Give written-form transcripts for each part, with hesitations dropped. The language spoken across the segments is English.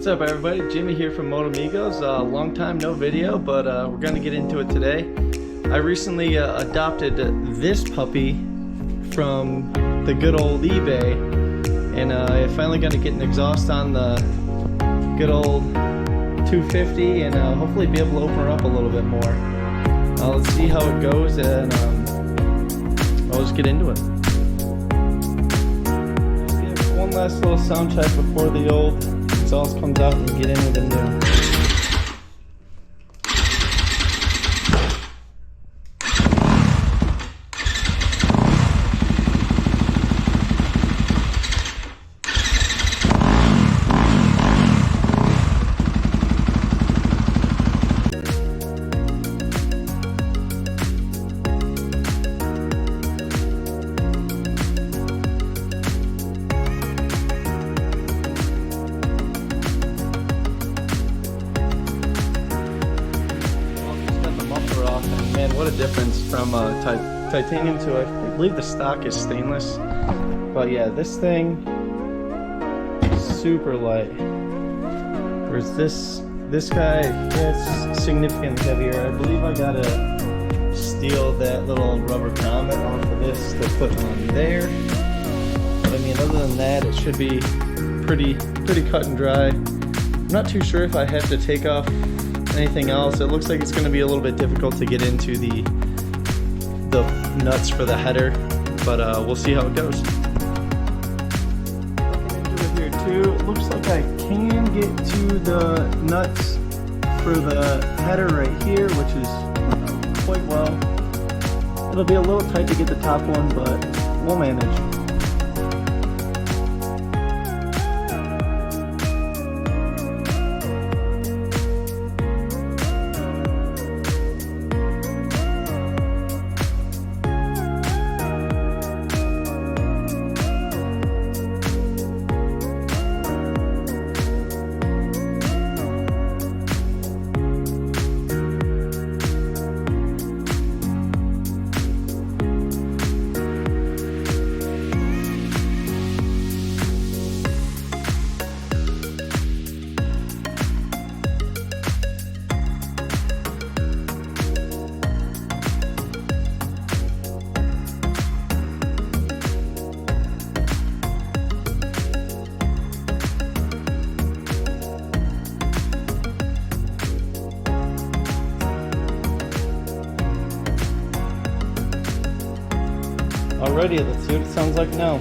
What's up everybody, Jimmy here from Moto Amigos. Long time no video, but we're gonna get into it today. I recently adopted this puppy from the good old eBay, and I finally got to get an exhaust on the good old 250 and hopefully be able to open her up a little bit more. Let's see how it goes, and I'll just get into it. One last little sound check before the old exhaust comes out and get into the new. Man, what a difference from titanium to, I believe the stock is stainless. But yeah, this thing is super light. Whereas this guy, yeah, it's significantly heavier. I believe I gotta steal that little rubber grommet off of this to put on there. But I mean, other than that, it should be pretty cut and dry. I'm not too sure if I have to take off anything else. It looks like it's going to be a little bit difficult to get into the nuts for the header, but we'll see how it goes. Looking into it here too, it looks like I can get to the nuts for the header right here, which is quite well. It'll be a little tight to get the top one, but we'll manage. Alrighty, let's see what it sounds like now.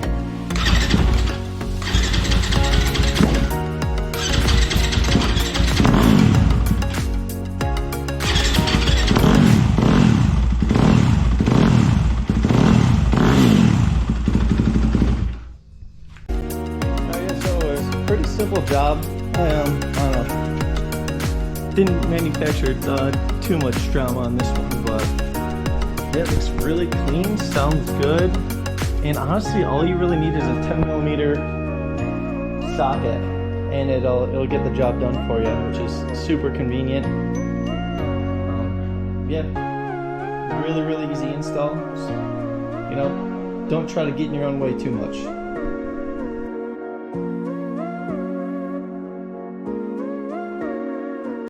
So it's a pretty simple job. I don't know. Didn't manufacture too much drama on this one, but yeah, it looks really clean, sounds good, and honestly all you really need is a 10mm socket and it'll get the job done for you, which is super convenient. Yeah, really easy install. You know, don't try to get in your own way too much.